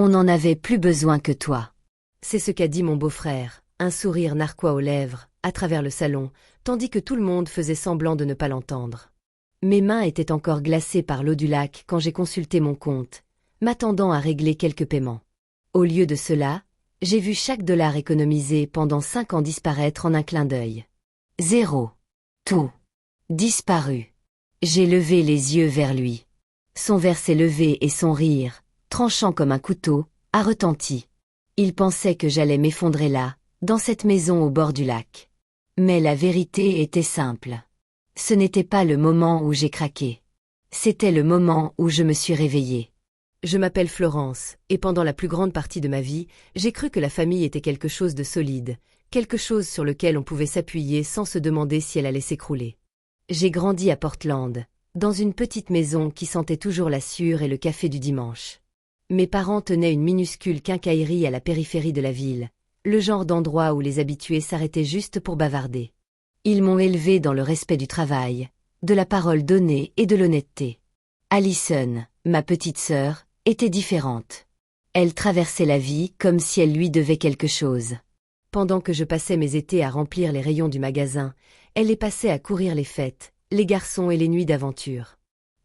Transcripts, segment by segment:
On n'en avait plus besoin que toi. C'est ce qu'a dit mon beau-frère, un sourire narquois aux lèvres, à travers le salon, tandis que tout le monde faisait semblant de ne pas l'entendre. Mes mains étaient encore glacées par l'eau du lac quand j'ai consulté mon compte, m'attendant à régler quelques paiements. Au lieu de cela, j'ai vu chaque dollar économisé pendant 5 ans disparaître en un clin d'œil. Zéro. Tout. Disparu. J'ai levé les yeux vers lui. Son verre s'est levé et son rire, tranchant comme un couteau, a retenti. Il pensait que j'allais m'effondrer là, dans cette maison au bord du lac. Mais la vérité était simple. Ce n'était pas le moment où j'ai craqué. C'était le moment où je me suis réveillée. Je m'appelle Florence, et pendant la plus grande partie de ma vie, j'ai cru que la famille était quelque chose de solide, quelque chose sur lequel on pouvait s'appuyer sans se demander si elle allait s'écrouler. J'ai grandi à Portland, dans une petite maison qui sentait toujours la sueur et le café du dimanche. Mes parents tenaient une minuscule quincaillerie à la périphérie de la ville, le genre d'endroit où les habitués s'arrêtaient juste pour bavarder. Ils m'ont élevée dans le respect du travail, de la parole donnée et de l'honnêteté. Allison, ma petite sœur, était différente. Elle traversait la vie comme si elle lui devait quelque chose. Pendant que je passais mes étés à remplir les rayons du magasin, elle les passait à courir les fêtes, les garçons et les nuits d'aventure.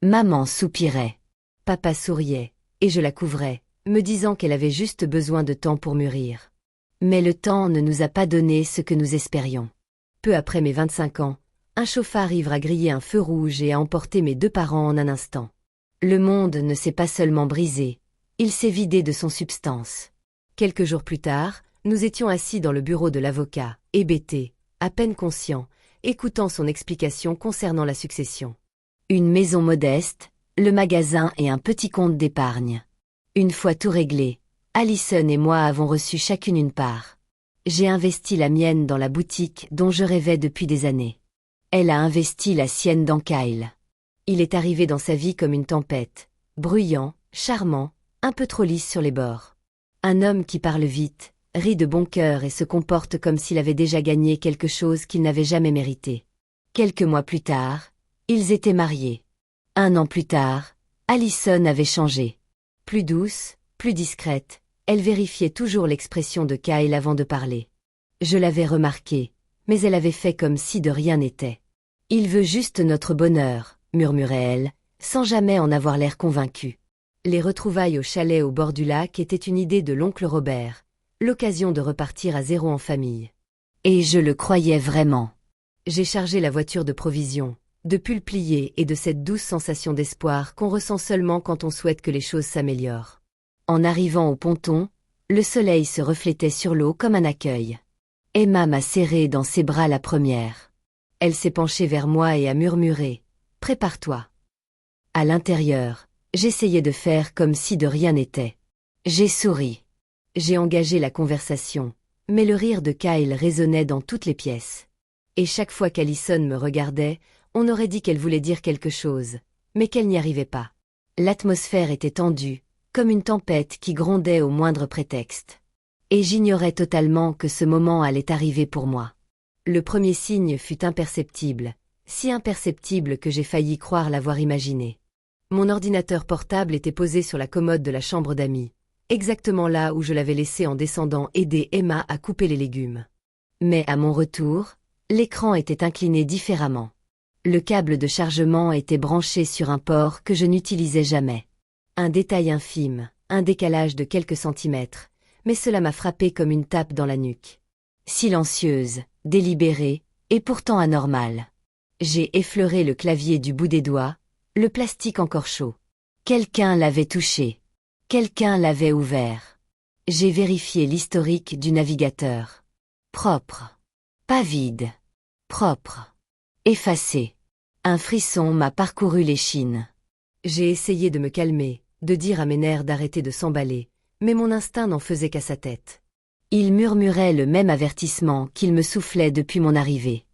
Maman soupirait. Papa souriait, et je la couvrais, me disant qu'elle avait juste besoin de temps pour mûrir. Mais le temps ne nous a pas donné ce que nous espérions. Peu après mes 25 ans, un chauffard ivre a grillé un feu rouge et a emporté mes 2 parents en un instant. Le monde ne s'est pas seulement brisé, il s'est vidé de son substance. Quelques jours plus tard, nous étions assis dans le bureau de l'avocat, hébétés, à peine conscients, écoutant son explication concernant la succession. Une maison modeste, le magasin et un petit compte d'épargne. Une fois tout réglé, Allison et moi avons reçu chacune une part. J'ai investi la mienne dans la boutique dont je rêvais depuis des années. Elle a investi la sienne dans Kyle. Il est arrivé dans sa vie comme une tempête, bruyant, charmant, un peu trop lisse sur les bords. Un homme qui parle vite, rit de bon cœur et se comporte comme s'il avait déjà gagné quelque chose qu'il n'avait jamais mérité. Quelques mois plus tard, ils étaient mariés. 1 an plus tard, Allison avait changé. Plus douce, plus discrète, elle vérifiait toujours l'expression de Kyle avant de parler. Je l'avais remarqué, mais elle avait fait comme si de rien n'était. « Il veut juste notre bonheur », murmurait-elle, sans jamais en avoir l'air convaincue. Les retrouvailles au chalet au bord du lac étaient une idée de l'oncle Robert, l'occasion de repartir à zéro en famille. Et je le croyais vraiment. J'ai chargé la voiture de provisions, de pulls pliés et de cette douce sensation d'espoir qu'on ressent seulement quand on souhaite que les choses s'améliorent. En arrivant au ponton, le soleil se reflétait sur l'eau comme un accueil. Emma m'a serré dans ses bras la première. Elle s'est penchée vers moi et a murmuré « Prépare-toi ». À l'intérieur, j'essayais de faire comme si de rien n'était. J'ai souri. J'ai engagé la conversation, mais le rire de Kyle résonnait dans toutes les pièces. Et chaque fois qu'Allison me regardait, on aurait dit qu'elle voulait dire quelque chose, mais qu'elle n'y arrivait pas. L'atmosphère était tendue, comme une tempête qui grondait au moindre prétexte. Et j'ignorais totalement que ce moment allait arriver pour moi. Le premier signe fut imperceptible, si imperceptible que j'ai failli croire l'avoir imaginé. Mon ordinateur portable était posé sur la commode de la chambre d'amis, exactement là où je l'avais laissé en descendant aider Emma à couper les légumes. Mais à mon retour, l'écran était incliné différemment. Le câble de chargement était branché sur un port que je n'utilisais jamais. Un détail infime, un décalage de quelques centimètres, mais cela m'a frappé comme une tape dans la nuque. Silencieuse, délibérée, et pourtant anormale. J'ai effleuré le clavier du bout des doigts, le plastique encore chaud. Quelqu'un l'avait touché. Quelqu'un l'avait ouvert. J'ai vérifié l'historique du navigateur. Propre. Pas vide. Propre. Effacé. Un frisson m'a parcouru l'échine. J'ai essayé de me calmer, de dire à mes nerfs d'arrêter de s'emballer, mais mon instinct n'en faisait qu'à sa tête. Il murmurait le même avertissement qu'il me soufflait depuis mon arrivée.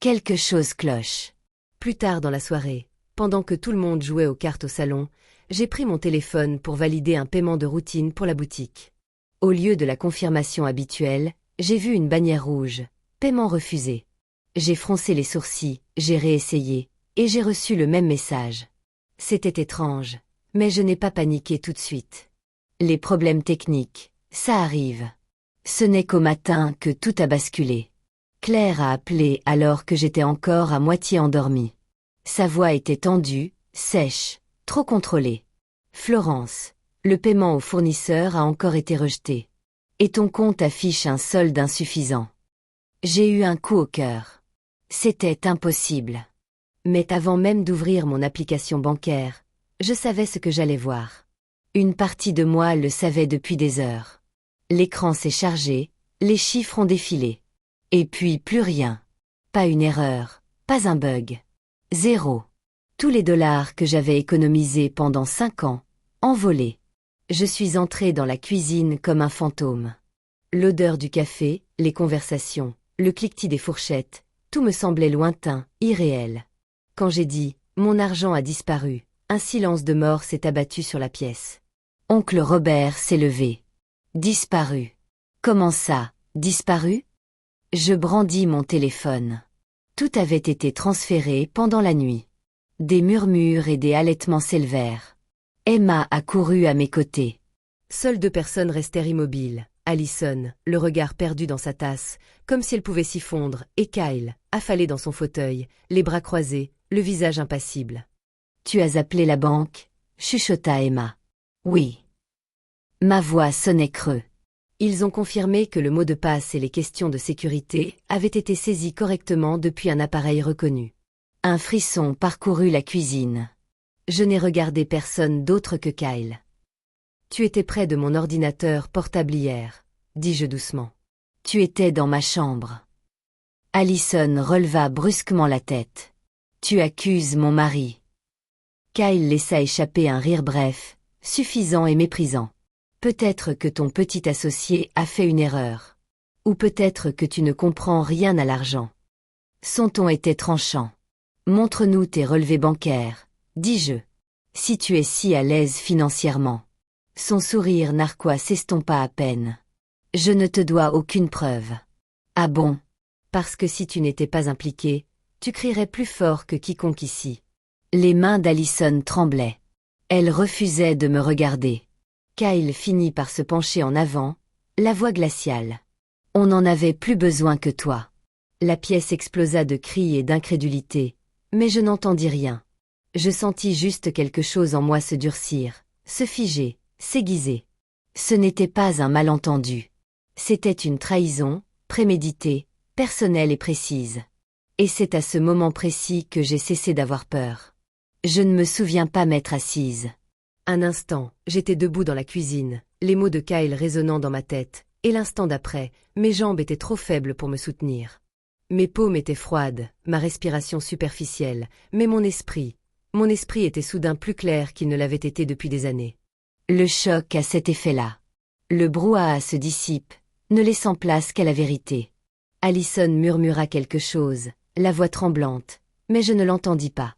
Quelque chose cloche. Plus tard dans la soirée, pendant que tout le monde jouait aux cartes au salon, j'ai pris mon téléphone pour valider un paiement de routine pour la boutique. Au lieu de la confirmation habituelle, j'ai vu une bannière rouge, paiement refusé. J'ai froncé les sourcils, j'ai réessayé, et j'ai reçu le même message. C'était étrange, mais je n'ai pas paniqué tout de suite. Les problèmes techniques, ça arrive. Ce n'est qu'au matin que tout a basculé. Claire a appelé alors que j'étais encore à moitié endormie. Sa voix était tendue, sèche, trop contrôlée. Florence, le paiement au fournisseur a encore été rejeté. Et ton compte affiche un solde insuffisant. J'ai eu un coup au cœur. C'était impossible. Mais avant même d'ouvrir mon application bancaire, je savais ce que j'allais voir. Une partie de moi le savait depuis des heures. L'écran s'est chargé, les chiffres ont défilé. Et puis plus rien. Pas une erreur, pas un bug. Zéro. Tous les dollars que j'avais économisés pendant 5 ans, envolés. Je suis entrée dans la cuisine comme un fantôme. L'odeur du café, les conversations, le cliquetis des fourchettes, tout me semblait lointain, irréel. Quand j'ai dit « mon argent a disparu », un silence de mort s'est abattu sur la pièce. Oncle Robert s'est levé. Disparu. Comment ça, disparu? Je brandis mon téléphone. Tout avait été transféré pendant la nuit. Des murmures et des halètements s'élevèrent. Emma a couru à mes côtés. Seules 2 personnes restèrent immobiles. Allison, le regard perdu dans sa tasse, comme si elle pouvait s'y fondre, et Kyle, affalé dans son fauteuil, les bras croisés, le visage impassible. « Tu as appelé la banque ?» chuchota Emma. « Oui. » Ma voix sonnait creux. Ils ont confirmé que le mot de passe et les questions de sécurité avaient été saisis correctement depuis un appareil reconnu. Un frisson parcourut la cuisine. Je n'ai regardé personne d'autre que Kyle. « Tu étais près de mon ordinateur portable hier, » dis-je doucement. « Tu étais dans ma chambre. » Allison releva brusquement la tête. « Tu accuses mon mari. » Kyle laissa échapper un rire bref, suffisant et méprisant. « Peut-être que ton petit associé a fait une erreur. Ou peut-être que tu ne comprends rien à l'argent. » Son ton était tranchant. « Montre-nous tes relevés bancaires, » dis-je. « Si tu es si à l'aise financièrement. » Son sourire narquois s'estompa à peine. « Je ne te dois aucune preuve. »« Ah bon? » »« Parce que si tu n'étais pas impliqué, tu crierais plus fort que quiconque ici. » Les mains d'Allison tremblaient. Elle refusait de me regarder. Kyle finit par se pencher en avant, la voix glaciale. « On n'en avait plus besoin que toi. » La pièce explosa de cris et d'incrédulité, mais je n'entendis rien. Je sentis juste quelque chose en moi se durcir, se figer, s'aiguiser. Ce n'était pas un malentendu. C'était une trahison, préméditée, personnelle et précise. Et c'est à ce moment précis que j'ai cessé d'avoir peur. Je ne me souviens pas m'être assise. Un instant, j'étais debout dans la cuisine, les mots de Kyle résonnant dans ma tête, et l'instant d'après, mes jambes étaient trop faibles pour me soutenir. Mes paumes étaient froides, ma respiration superficielle, mais mon esprit était soudain plus clair qu'il ne l'avait été depuis des années. Le choc a cet effet-là. Le brouhaha se dissipe, ne laissant place qu'à la vérité. Allison murmura quelque chose, la voix tremblante, mais je ne l'entendis pas.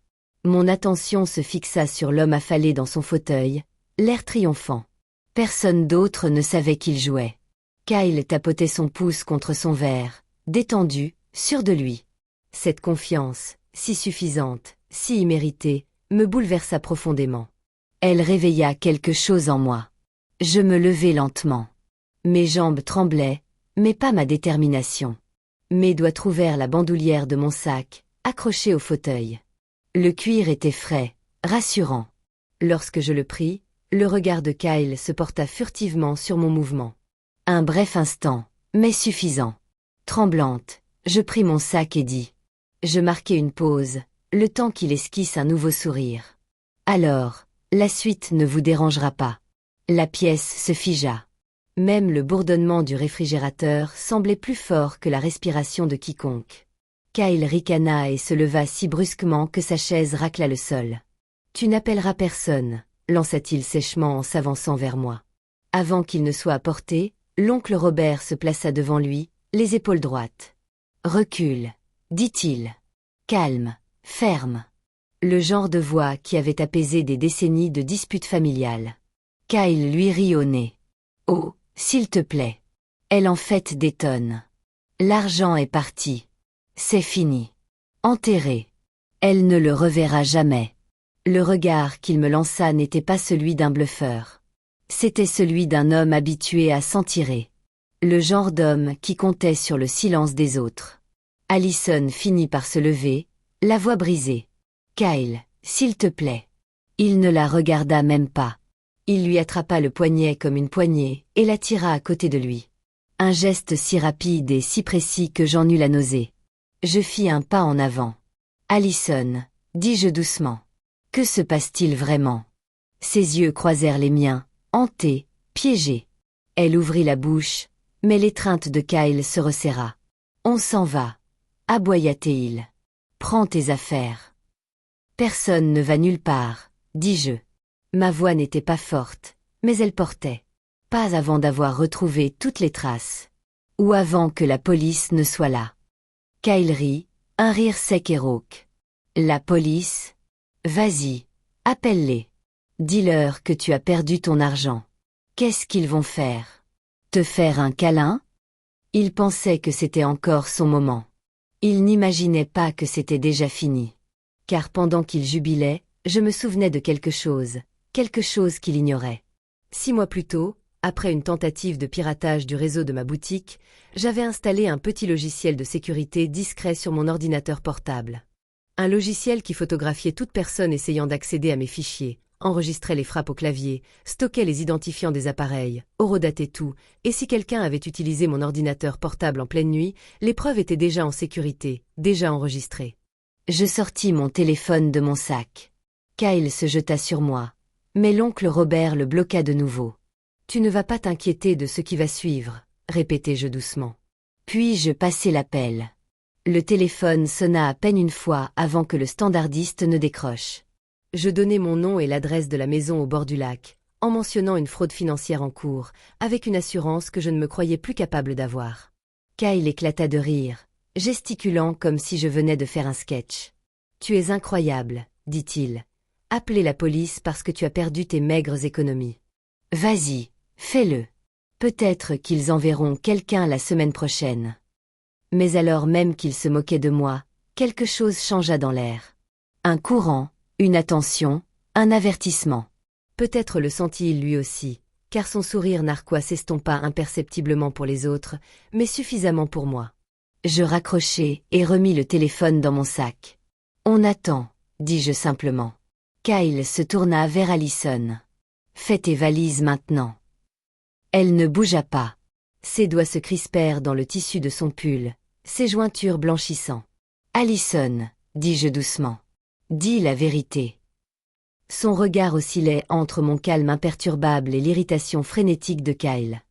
Mon attention se fixa sur l'homme affalé dans son fauteuil, l'air triomphant. Personne d'autre ne savait qu'il jouait. Kyle tapotait son pouce contre son verre, détendu, sûr de lui. Cette confiance, si suffisante, si imméritée, me bouleversa profondément. Elle réveilla quelque chose en moi. Je me levai lentement. Mes jambes tremblaient, mais pas ma détermination. Mes doigts trouvèrent la bandoulière de mon sac, accrochée au fauteuil. Le cuir était frais, rassurant. Lorsque je le pris, le regard de Kyle se porta furtivement sur mon mouvement. Un bref instant, mais suffisant. Tremblante, je pris mon sac et dis. Je marquai une pause, le temps qu'il esquisse un nouveau sourire. Alors, la suite ne vous dérangera pas. La pièce se figea. Même le bourdonnement du réfrigérateur semblait plus fort que la respiration de quiconque. Kyle ricana et se leva si brusquement que sa chaise racla le sol. « Tu n'appelleras personne », lança-t-il sèchement en s'avançant vers moi. Avant qu'il ne soit à portée, l'oncle Robert se plaça devant lui, les épaules droites. « Recule », dit-il. « Calme, ferme. » Le genre de voix qui avait apaisé des décennies de disputes familiales. Kyle lui rit au nez. « Oh, s'il te plaît. Elle en fait des tonnes. L'argent est parti. C'est fini. Enterré. Elle ne le reverra jamais. » Le regard qu'il me lança n'était pas celui d'un bluffeur. C'était celui d'un homme habitué à s'en tirer. Le genre d'homme qui comptait sur le silence des autres. Allison finit par se lever, la voix brisée. « Kyle, s'il te plaît. » Il ne la regarda même pas. Il lui attrapa le poignet comme une poignée et la tira à côté de lui. Un geste si rapide et si précis que j'en eus la nausée. Je fis un pas en avant. « Allison, dis-je doucement. Que se passe-t-il vraiment ?» Ses yeux croisèrent les miens, hantés, piégés. Elle ouvrit la bouche, mais l'étreinte de Kyle se resserra. « On s'en va. » aboya-t-il. « Prends tes affaires. » « Personne ne va nulle part, dis-je. Ma voix n'était pas forte, mais elle portait. Pas avant d'avoir retrouvé toutes les traces. Ou avant que la police ne soit là. Kyle rit, un rire sec et rauque. « La police ? Vas-y, appelle-les. Dis-leur que tu as perdu ton argent. Qu'est-ce qu'ils vont faire ? Te faire un câlin ? » Il pensait que c'était encore son moment. Il n'imaginait pas que c'était déjà fini. Car pendant qu'il jubilait, je me souvenais de quelque chose qu'il ignorait. 6 mois plus tôt, après une tentative de piratage du réseau de ma boutique, j'avais installé un petit logiciel de sécurité discret sur mon ordinateur portable. Un logiciel qui photographiait toute personne essayant d'accéder à mes fichiers, enregistrait les frappes au clavier, stockait les identifiants des appareils, horodatait tout, et si quelqu'un avait utilisé mon ordinateur portable en pleine nuit, les preuves étaient déjà en sécurité, déjà enregistrées. Je sortis mon téléphone de mon sac. Kyle se jeta sur moi. Mais l'oncle Robert le bloqua de nouveau. « Tu ne vas pas t'inquiéter de ce qui va suivre, » répétai-je doucement. Puis je passai l'appel. Le téléphone sonna à peine une fois avant que le standardiste ne décroche. Je donnai mon nom et l'adresse de la maison au bord du lac, en mentionnant une fraude financière en cours, avec une assurance que je ne me croyais plus capable d'avoir. Kyle éclata de rire, gesticulant comme si je venais de faire un sketch. « Tu es incroyable, » dit-il. « Appelez la police parce que tu as perdu tes maigres économies. »« Vas-y, fais-le. Peut-être qu'ils enverront quelqu'un la semaine prochaine. » Mais alors même qu'il se moquait de moi, quelque chose changea dans l'air. Un courant, une attention, un avertissement. Peut-être le sentit-il lui aussi, car son sourire narquois s'estompa imperceptiblement pour les autres, mais suffisamment pour moi. Je raccrochai et remis le téléphone dans mon sac. « On attend, » dis-je simplement. Kyle se tourna vers Allison. « Fais tes valises maintenant. » Elle ne bougea pas. Ses doigts se crispèrent dans le tissu de son pull, ses jointures blanchissant. « Allison, » dis-je doucement. « Dis la vérité. » Son regard oscillait entre mon calme imperturbable et l'irritation frénétique de Kyle.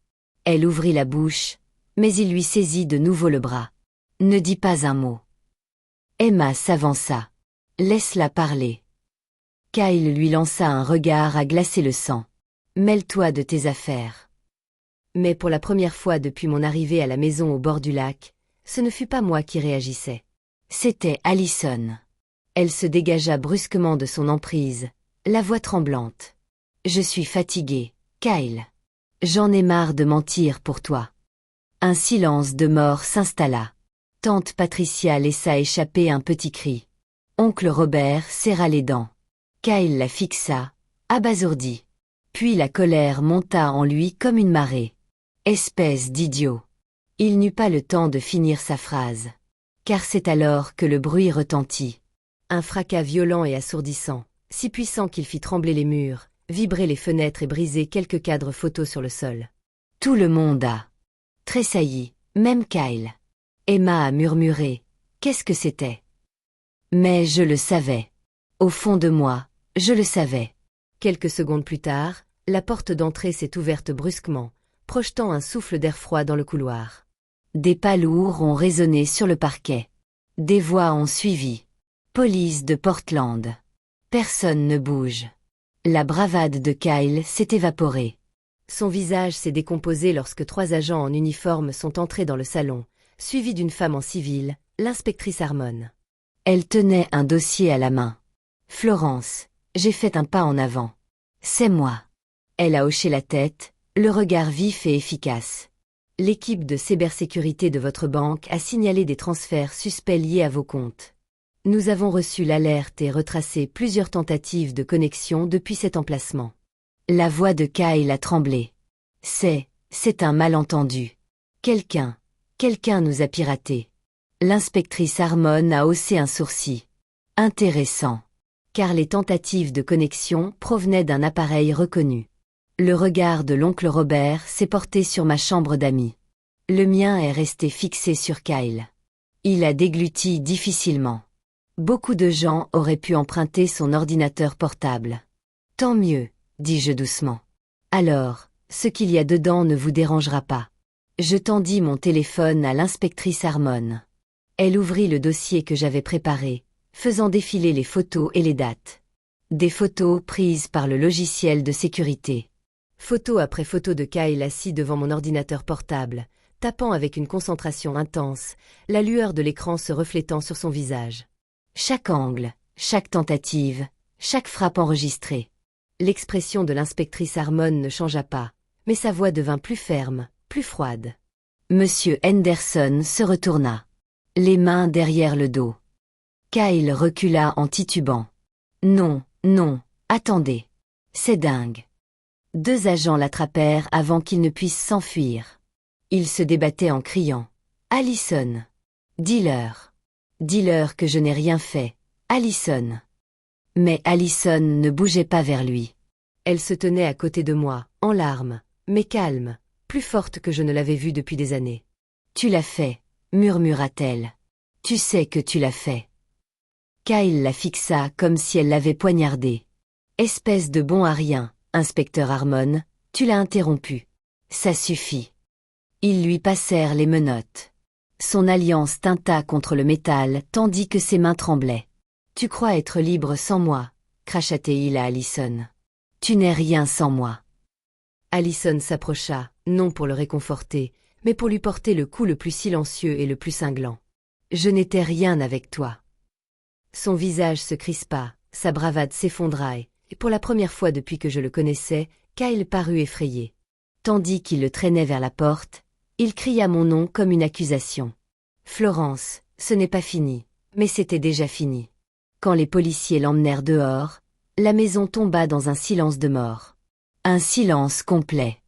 Elle ouvrit la bouche, mais il lui saisit de nouveau le bras. « Ne dis pas un mot. » Emma s'avança. « Laisse-la parler. » Kyle lui lança un regard à glacer le sang. « Mêle-toi de tes affaires. » Mais pour la première fois depuis mon arrivée à la maison au bord du lac, ce ne fut pas moi qui réagissais. C'était Allison. Elle se dégagea brusquement de son emprise, la voix tremblante. « Je suis fatiguée, Kyle. J'en ai marre de mentir pour toi. » Un silence de mort s'installa. Tante Patricia laissa échapper un petit cri. Oncle Robert serra les dents. Kyle la fixa, abasourdi. Puis la colère monta en lui comme une marée. Espèce d'idiot. Il n'eut pas le temps de finir sa phrase. Car c'est alors que le bruit retentit. Un fracas violent et assourdissant, si puissant qu'il fit trembler les murs, vibrer les fenêtres et briser quelques cadres photos sur le sol. Tout le monde a tressailli, même Kyle. Emma a murmuré. Qu'est-ce que c'était? Mais je le savais. Au fond de moi, je le savais. Quelques secondes plus tard, la porte d'entrée s'est ouverte brusquement, projetant un souffle d'air froid dans le couloir. Des pas lourds ont résonné sur le parquet. Des voix ont suivi. Police de Portland. Personne ne bouge. La bravade de Kyle s'est évaporée. Son visage s'est décomposé lorsque 3 agents en uniforme sont entrés dans le salon, suivis d'une femme en civil, l'inspectrice Harmon. Elle tenait un dossier à la main. « Florence, j'ai fait un pas en avant. C'est moi. » Elle a hoché la tête, le regard vif et efficace. « L'équipe de cybersécurité de votre banque a signalé des transferts suspects liés à vos comptes. Nous avons reçu l'alerte et retracé plusieurs tentatives de connexion depuis cet emplacement. » La voix de Kyle a tremblé. C'est un malentendu. Quelqu'un nous a piratés. L'inspectrice Harmon a haussé un sourcil. Intéressant. Car les tentatives de connexion provenaient d'un appareil reconnu. Le regard de l'oncle Robert s'est porté sur ma chambre d'amis. Le mien est resté fixé sur Kyle. Il a dégluti difficilement. Beaucoup de gens auraient pu emprunter son ordinateur portable. Tant mieux, dis-je doucement. Alors, ce qu'il y a dedans ne vous dérangera pas. Je tendis mon téléphone à l'inspectrice Harmon. Elle ouvrit le dossier que j'avais préparé, faisant défiler les photos et les dates. Des photos prises par le logiciel de sécurité. Photo après photo de Kyle assis devant mon ordinateur portable, tapant avec une concentration intense, la lueur de l'écran se reflétant sur son visage. Chaque angle, chaque tentative, chaque frappe enregistrée. L'expression de l'inspectrice Harmon ne changea pas, mais sa voix devint plus ferme, plus froide. Monsieur Henderson se retourna, les mains derrière le dos. Kyle recula en titubant. Non, attendez. C'est dingue. 2 agents l'attrapèrent avant qu'il ne puisse s'enfuir. Il se débattait en criant. Allison. Dis-leur. Dis-leur que je n'ai rien fait. Allison. Mais Allison ne bougeait pas vers lui. Elle se tenait à côté de moi, en larmes, mais calme, plus forte que je ne l'avais vue depuis des années. Tu l'as fait, murmura-t-elle. Tu sais que tu l'as fait. Kyle la fixa comme si elle l'avait poignardé. Espèce de bon à rien, inspecteur Harmon, tu l'as interrompu. Ça suffit. Ils lui passèrent les menottes. Son alliance tinta contre le métal tandis que ses mains tremblaient. Tu crois être libre sans moi, cracha-t-il à Allison. Tu n'es rien sans moi. Allison s'approcha, non pour le réconforter, mais pour lui porter le coup le plus silencieux et le plus cinglant. Je n'étais rien avec toi. Son visage se crispa, sa bravade s'effondra et pour la première fois depuis que je le connaissais, Kyle parut effrayé. Tandis qu'il le traînait vers la porte, il cria mon nom comme une accusation. Florence, ce n'est pas fini, mais c'était déjà fini. Quand les policiers l'emmenèrent dehors, la maison tomba dans un silence de mort. Un silence complet.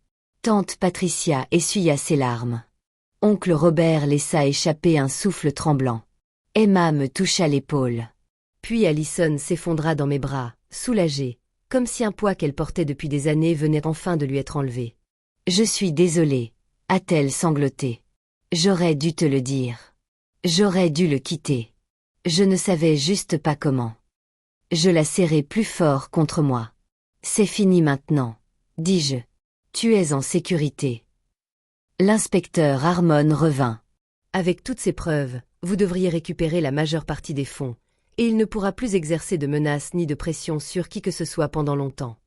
Tante Patricia essuya ses larmes. Oncle Robert laissa échapper un souffle tremblant. Emma me toucha l'épaule. Puis Allison s'effondra dans mes bras, soulagée, comme si un poids qu'elle portait depuis des années venait enfin de lui être enlevé. Je suis désolée, a-t-elle sangloté. J'aurais dû te le dire. J'aurais dû le quitter. Je ne savais juste pas comment. Je la serrai plus fort contre moi. C'est fini maintenant, dis-je. Tu es en sécurité. L'inspecteur Harmon revint. Avec toutes ces preuves, vous devriez récupérer la majeure partie des fonds, et il ne pourra plus exercer de menaces ni de pression sur qui que ce soit pendant longtemps.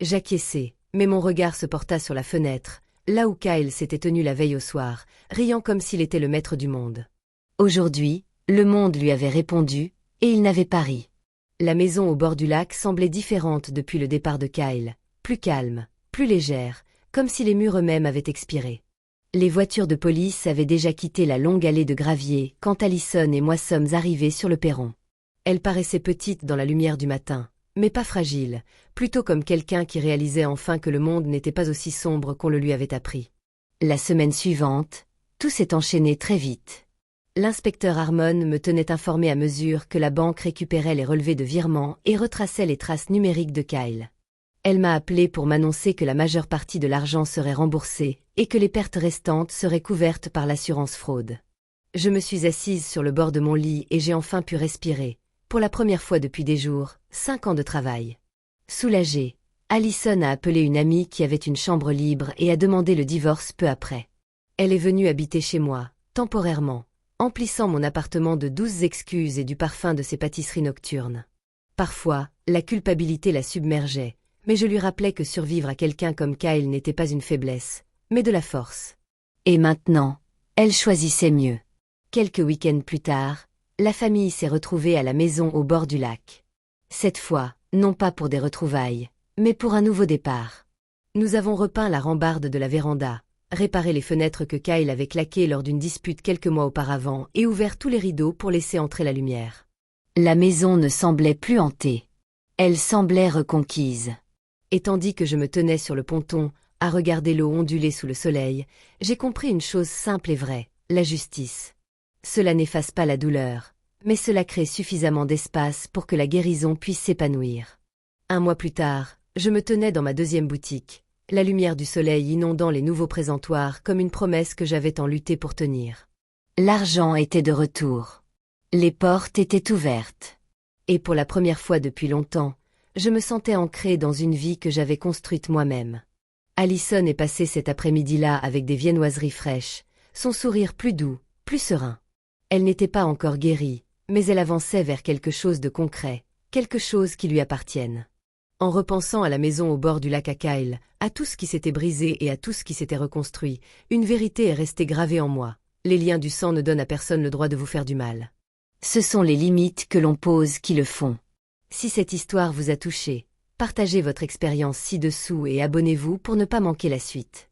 J'acquiesçai, mais mon regard se porta sur la fenêtre, là où Kyle s'était tenu la veille au soir, riant comme s'il était le maître du monde. Aujourd'hui, le monde lui avait répondu, et il n'avait pas ri. La maison au bord du lac semblait différente depuis le départ de Kyle, plus calme, plus légère, comme si les murs eux-mêmes avaient expiré. Les voitures de police avaient déjà quitté la longue allée de gravier quand Allison et moi sommes arrivés sur le perron. Elle paraissait petite dans la lumière du matin, mais pas fragile, plutôt comme quelqu'un qui réalisait enfin que le monde n'était pas aussi sombre qu'on le lui avait appris. La semaine suivante, tout s'est enchaîné très vite. L'inspecteur Harmon me tenait informé à mesure que la banque récupérait les relevés de virement et retraçait les traces numériques de Kyle. Elle m'a appelé pour m'annoncer que la majeure partie de l'argent serait remboursée et que les pertes restantes seraient couvertes par l'assurance fraude. Je me suis assise sur le bord de mon lit et j'ai enfin pu respirer, pour la première fois depuis des jours, 5 ans de travail. Soulagée, Allison a appelé une amie qui avait une chambre libre et a demandé le divorce peu après. Elle est venue habiter chez moi, temporairement, emplissant mon appartement de douces excuses et du parfum de ses pâtisseries nocturnes. Parfois, la culpabilité la submergeait, mais je lui rappelais que survivre à quelqu'un comme Kyle n'était pas une faiblesse, mais de la force. Et maintenant, elle choisissait mieux. Quelques week-ends plus tard, la famille s'est retrouvée à la maison au bord du lac. Cette fois, non pas pour des retrouvailles, mais pour un nouveau départ. Nous avons repeint la rambarde de la véranda, réparé les fenêtres que Kyle avait claquées lors d'une dispute quelques mois auparavant et ouvert tous les rideaux pour laisser entrer la lumière. La maison ne semblait plus hantée. Elle semblait reconquise. Et tandis que je me tenais sur le ponton, à regarder l'eau onduler sous le soleil, j'ai compris une chose simple et vraie, la justice. Cela n'efface pas la douleur, mais cela crée suffisamment d'espace pour que la guérison puisse s'épanouir. 1 mois plus tard, je me tenais dans ma deuxième boutique, la lumière du soleil inondant les nouveaux présentoirs comme une promesse que j'avais tant lutté pour tenir. L'argent était de retour. Les portes étaient ouvertes. Et pour la première fois depuis longtemps, je me sentais ancrée dans une vie que j'avais construite moi-même. Alison est passée cet après-midi-là avec des viennoiseries fraîches, son sourire plus doux, plus serein. Elle n'était pas encore guérie, mais elle avançait vers quelque chose de concret, quelque chose qui lui appartienne. En repensant à la maison au bord du lac à Kyle, à tout ce qui s'était brisé et à tout ce qui s'était reconstruit, une vérité est restée gravée en moi. Les liens du sang ne donnent à personne le droit de vous faire du mal. Ce sont les limites que l'on pose qui le font. Si cette histoire vous a touché, partagez votre expérience ci-dessous et abonnez-vous pour ne pas manquer la suite.